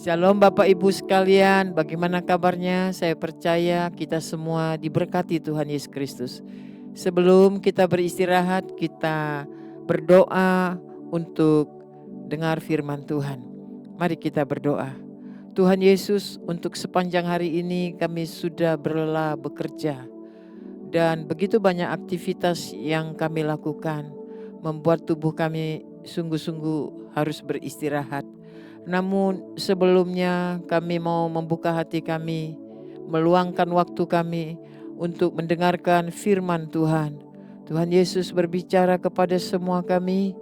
Shalom Bapak Ibu sekalian, bagaimana kabarnya? Saya percaya kita semua diberkati Tuhan Yesus Kristus. Sebelum kita beristirahat, kita berdoa untuk dengar firman Tuhan. Mari kita berdoa. Tuhan Yesus, untuk sepanjang hari ini kami sudah berlelah bekerja. Dan begitu banyak aktivitas yang kami lakukan, membuat tubuh kami sungguh-sungguh harus beristirahat. Namun sebelumnya kami mau membuka hati kami, meluangkan waktu kami untuk mendengarkan firman Tuhan. Tuhan Yesus berbicara kepada semua kami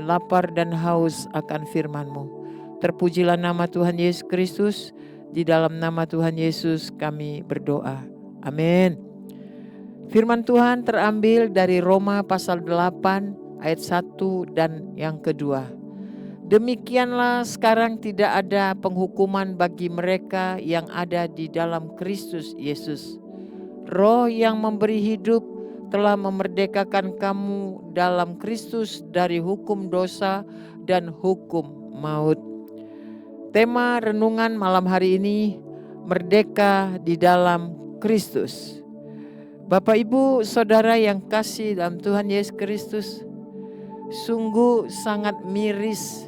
lapar dan haus akan firman-Mu. Terpujilah nama Tuhan Yesus Kristus, di dalam nama Tuhan Yesus kami berdoa. Amin. Firman Tuhan terambil dari Roma pasal 8 ayat 1 dan yang kedua. Demikianlah sekarang tidak ada penghukuman bagi mereka yang ada di dalam Kristus Yesus. Roh yang memberi hidup telah memerdekakan kamu dalam Kristus dari hukum dosa dan hukum maut. Tema renungan malam hari ini, merdeka di dalam Kristus. Bapak Ibu Saudara yang kasih dalam Tuhan Yesus Kristus, sungguh sangat miris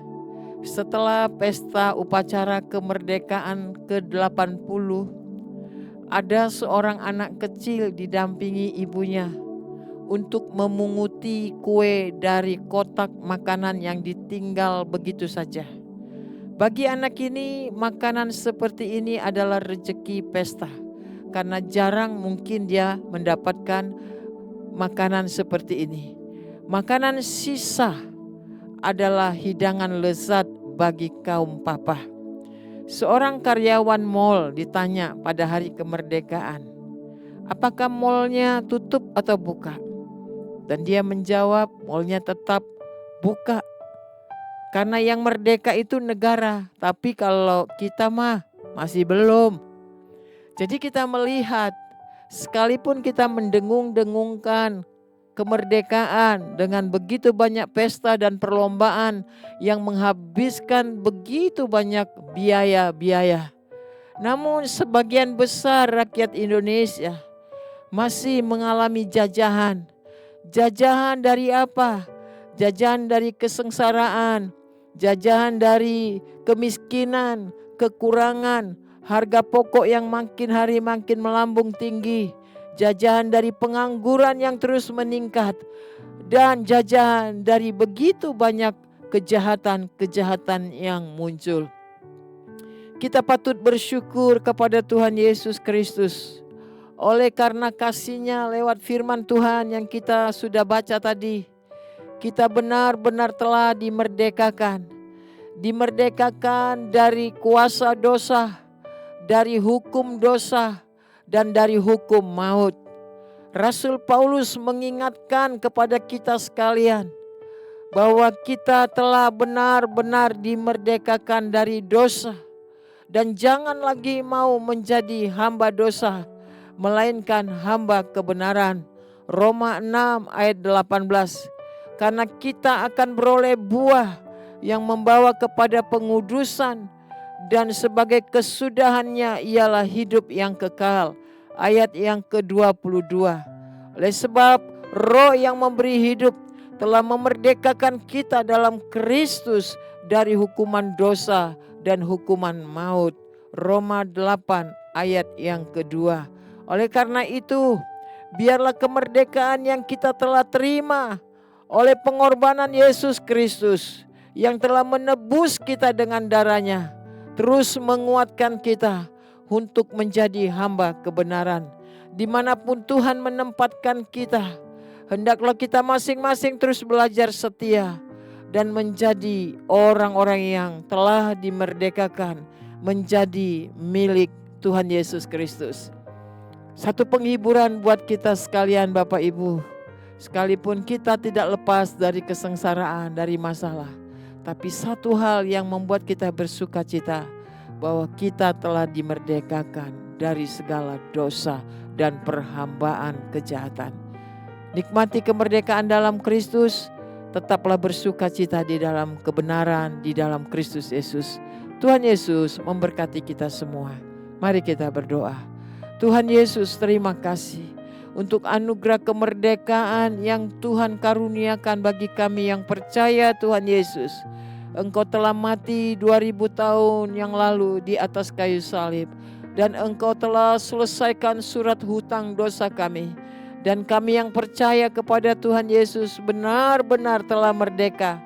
setelah pesta upacara kemerdekaan ke-80, ada seorang anak kecil didampingi ibunya untuk memunguti kue dari kotak makanan yang ditinggal begitu saja. Bagi anak ini, makanan seperti ini adalah rezeki pesta, karena jarang mungkin dia mendapatkan makanan seperti ini. Makanan sisa adalah hidangan lezat bagi kaum papa. Seorang karyawan mal ditanya pada hari kemerdekaan, apakah malnya tutup atau buka? Dan dia menjawab, malnya tetap buka. Karena yang merdeka itu negara, tapi kalau kita mah masih belum. Jadi kita melihat, sekalipun kita mendengung-dengungkan kemerdekaan dengan begitu banyak pesta dan perlombaan yang menghabiskan begitu banyak biaya-biaya. Namun sebagian besar rakyat Indonesia masih mengalami jajahan. Jajahan dari apa? Jajahan dari kesengsaraan, jajahan dari kemiskinan, kekurangan, harga pokok yang makin hari makin melambung tinggi, jajahan dari pengangguran yang terus meningkat, dan jajahan dari begitu banyak kejahatan-kejahatan yang muncul. Kita patut bersyukur kepada Tuhan Yesus Kristus. Oleh karena kasih-Nya lewat firman Tuhan yang kita sudah baca tadi, kita benar-benar telah dimerdekakan. Dimerdekakan dari kuasa dosa, dari hukum dosa, dan dari hukum maut. Rasul Paulus mengingatkan kepada kita sekalian bahwa kita telah benar-benar dimerdekakan dari dosa, dan jangan lagi mau menjadi hamba dosa, melainkan hamba kebenaran. Roma 6 ayat 18. Karena kita akan beroleh buah yang membawa kepada pengudusan, dan sebagai kesudahannya ialah hidup yang kekal. Ayat yang ke-22. Oleh sebab Roh yang memberi hidup telah memerdekakan kita dalam Kristus dari hukuman dosa dan hukuman maut. Roma 8 ayat yang kedua. Oleh karena itu, biarlah kemerdekaan yang kita telah terima oleh pengorbanan Yesus Kristus yang telah menebus kita dengan darah-Nya terus menguatkan kita untuk menjadi hamba kebenaran. Dimanapun Tuhan menempatkan kita, hendaklah kita masing-masing terus belajar setia dan menjadi orang-orang yang telah dimerdekakan, menjadi milik Tuhan Yesus Kristus. Satu penghiburan buat kita sekalian Bapak Ibu, sekalipun kita tidak lepas dari kesengsaraan, dari masalah, tapi satu hal yang membuat kita bersuka cita, bahwa kita telah dimerdekakan dari segala dosa dan perhambaan kejahatan. Nikmati kemerdekaan dalam Kristus, tetaplah bersuka cita di dalam kebenaran, di dalam Kristus Yesus. Tuhan Yesus memberkati kita semua. Mari kita berdoa. Tuhan Yesus, terima kasih untuk anugerah kemerdekaan yang Tuhan karuniakan bagi kami yang percaya Tuhan Yesus. Engkau telah mati 2000 tahun yang lalu di atas kayu salib. Dan Engkau telah selesaikan surat hutang dosa kami. Dan kami yang percaya kepada Tuhan Yesus benar-benar telah merdeka.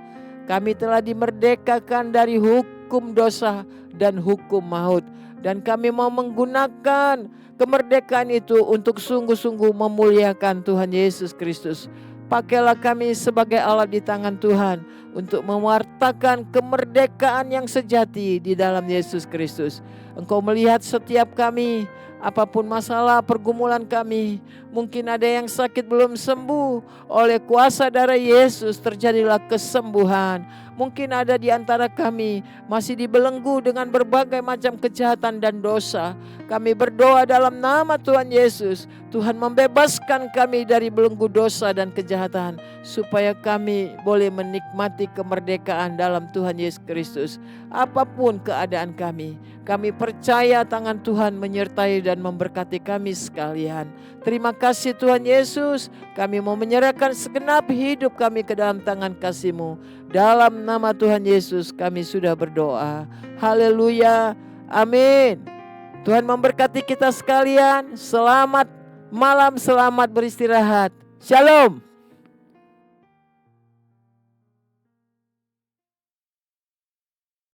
Kami telah dimerdekakan dari hukum dosa dan hukum maut. Dan kami mau menggunakan kemerdekaan itu untuk sungguh-sungguh memuliakan Tuhan Yesus Kristus. Pakailah kami sebagai alat di tangan Tuhan untuk mewartakan kemerdekaan yang sejati di dalam Yesus Kristus. Engkau melihat setiap kami, apapun masalah pergumulan kami. Mungkin ada yang sakit belum sembuh, oleh kuasa darah Yesus terjadilah kesembuhan. Mungkin ada di antara kami masih dibelenggu dengan berbagai macam kejahatan dan dosa. Kami berdoa dalam nama Tuhan Yesus, Tuhan membebaskan kami dari belenggu dosa dan kejahatan, supaya kami boleh menikmati kemerdekaan dalam Tuhan Yesus Kristus. Apapun keadaan kami percaya tangan Tuhan menyertai dan memberkati kami sekalian. Terima kasih Tuhan Yesus, kami mau menyerahkan segenap hidup kami ke dalam tangan kasih-Mu. Dalam nama Tuhan Yesus kami sudah berdoa. Haleluya, amin. Tuhan memberkati kita sekalian. Selamat malam, selamat beristirahat. Shalom.